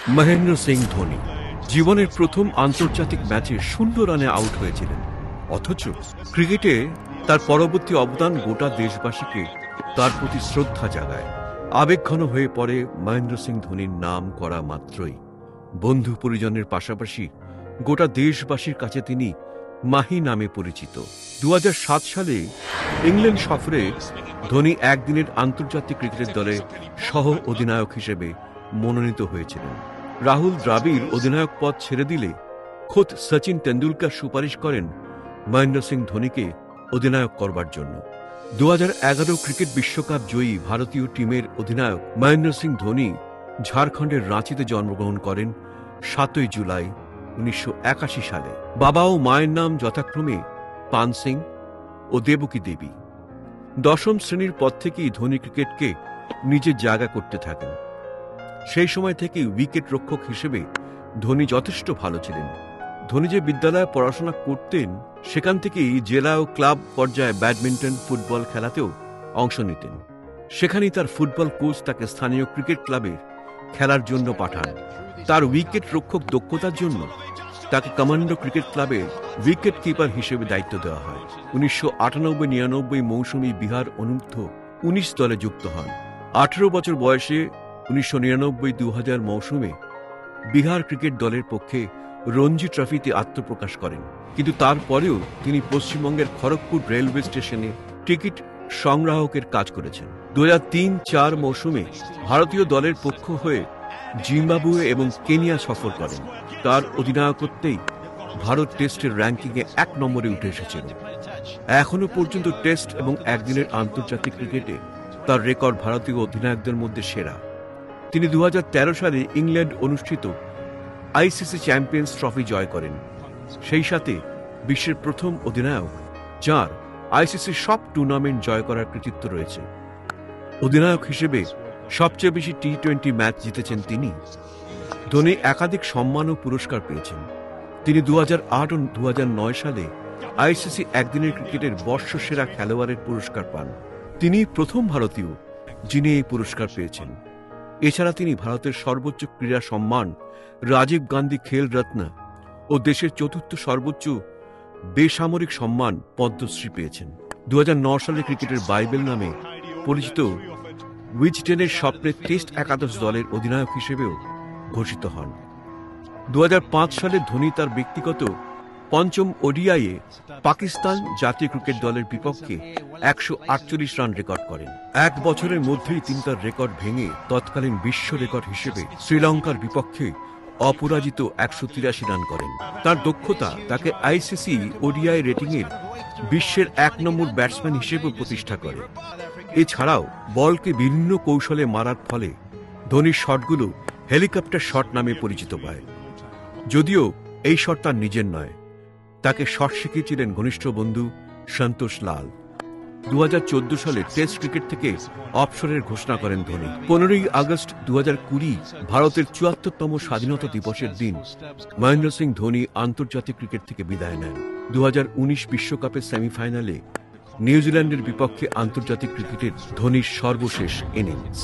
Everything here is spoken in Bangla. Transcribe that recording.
মহেন্দ্র সিং ধোনি জীবনের প্রথম আন্তর্জাতিক ম্যাচে 0 রানে আউট হয়েছিলেন, অথচ ক্রিকেটে তার পরবর্তী অবদান গোটা দেশবাসীকে তার প্রতি শ্রদ্ধা জাগায়। আবেগঘন হয়ে পড়ে মহেন্দ্র সিং ধোনির নাম করা মাত্রই। বন্ধু পরিজনের পাশাপাশি গোটা দেশবাসীর কাছে তিনি মাহি নামে পরিচিত। 2007 সালে ইংল্যান্ড সফরে ধোনি একদিনের আন্তর্জাতিক ক্রিকেটের দলে সহ অধিনায়ক হিসেবে মনোনীত হয়েছিলেন। রাহুল দ্রাবিড় অধিনায়ক পদ ছেড়ে দিলে খোদ সচিন তেন্ডুলকর সুপারিশ করেন মহেন্দ্র সিং ধোনিকে অধিনায়ক করবার জন্য। 2011 ক্রিকেট বিশ্বকাপ জয়ী ভারতীয় টিমের অধিনায়ক মহেন্দ্র সিং ধোনি ঝাড়খণ্ডের রাঁচিতে জন্মগ্রহণ করেন 7 জুলাই 1981 সালে। বাবা ও মায়ের নাম যথাক্রমে পান সিং ও দেবকী দেবী। 10ম শ্রেণীর পর থেকেই ধোনি ক্রিকেটকে নিজের জায়গা করতে থাকেন। সেই সময় থেকেই উইকেট রক্ষক হিসেবে ধোনি যথেষ্ট ভালো ছিলেন। ধোনি যে বিদ্যালয়ে পড়াশোনা করতেন, সেখান থেকেই জেলা ও ক্লাব পর্যায়ে ব্যাডমিন্টন, ফুটবল খেলাতেও অংশ নিতেন। সেখানেই তার ফুটবল কোচ তাকে স্থানীয় ক্রিকেট ক্লাবে খেলার জন্য পাঠান। তার উইকেট রক্ষক দক্ষতার জন্য তাকে কমান্ডো ক্রিকেট ক্লাবের উইকেট কিপার হিসেবে দায়িত্ব দেওয়া হয়। 1998-99 মৌসুমে বিহার অনূর্ধ্ব-19 দলে যুক্ত হন। 18 বছর বয়সে 1999-2000 মৌসুমে বিহার ক্রিকেট দলের পক্ষে রঞ্জি ট্রফিতে আত্মপ্রকাশ করেন, কিন্তু তারপরেও তিনি পশ্চিমবঙ্গের খড়গপুর রেলওয়ে স্টেশনে টিকিট সংগ্রাহকের কাজ করেছেন। 2003-04 মৌসুমে ভারতীয় দলের পক্ষ হয়ে জিম্বাবুয়ে এবং কেনিয়া সফর করেন। তার অধিনায়কত্বেই ভারত টেস্টের র্যাঙ্কিংয়ে 1 নম্বরে উঠে এসেছিল। এখনো পর্যন্ত টেস্ট এবং একদিনের আন্তর্জাতিক ক্রিকেটে তার রেকর্ড ভারতীয় অধিনায়কদের মধ্যে সেরা। তিনি 2013 সালে ইংল্যান্ড অনুষ্ঠিত আইসিসি চ্যাম্পিয়ন্স ট্রফি জয় করেন, সেই সাথে বিশ্বের প্রথম অধিনায়ক যার আইসিসির সব টুর্নামেন্ট জয় করার কৃতিত্ব রয়েছে। অধিনায়ক হিসেবে সবচেয়ে বেশি টি-20 ম্যাচ জিতেছেন তিনি। ধোনি একাধিক সম্মান ও পুরস্কার পেয়েছেন। তিনি 2008 ও 2009 সালে আইসিসি একদিনের ক্রিকেটের বর্ষসেরা খেলোয়াড়ের পুরস্কার পান। তিনি প্রথম ভারতীয় যিনি এই পুরস্কার পেয়েছেন। এছাড়া তিনি ভারতের সর্বোচ্চ ক্রীড়া সম্মান রাজীব গান্ধী খেল রত্ন ও দেশের 4র্থ সর্বোচ্চ বেসামরিক সম্মান পদ্মশ্রী পেয়েছেন। 2009 সালে ক্রিকেটের বাইবেল নামে পরিচিত উইজডেনের স্বপ্নের টেস্ট একাদশ দলের অধিনায়ক হিসেবেও ঘোষিত হন। 2005 সালে ধোনি তার ব্যক্তিগত 5ম ওডিআইয়ে পাকিস্তান জাতীয় ক্রিকেট দলের বিপক্ষে 148 রান রেকর্ড করেন। 1 বছরের মধ্যেই তিনি তার রেকর্ড ভেঙে তৎকালীন বিশ্ব রেকর্ড হিসেবে শ্রীলঙ্কার বিপক্ষে অপরাজিত 183 রান করেন। তার দক্ষতা তাকে আইসিসি ওডিআই রেটিংয়ের বিশ্বের 1 নম্বর ব্যাটসম্যান হিসেবে প্রতিষ্ঠা করে। এছাড়াও বলকে বিভিন্ন কৌশলে মারার ফলে ধোনির শটগুলো হেলিকপ্টার শট নামে পরিচিত পায়। যদিও এই শট তার নিজের নয়, তাকে শট শিখিয়েছিলেন ঘনিষ্ঠ বন্ধু সন্তোষ লাল। 2014 সালে টেস্ট ক্রিকেট থেকে অবসরের ঘোষণা করেন ধোনি। 15 আগস্ট 2020 ভারতের 74তম স্বাধীনতা দিবসের দিন মহেন্দ্র সিং ধোনি আন্তর্জাতিক ক্রিকেট থেকে বিদায় নেন। 2019 বিশ্বকাপের সেমিফাইনালে নিউজিল্যান্ডের বিপক্ষে আন্তর্জাতিক ক্রিকেটের ধোনির সর্বশেষ ইনিংস।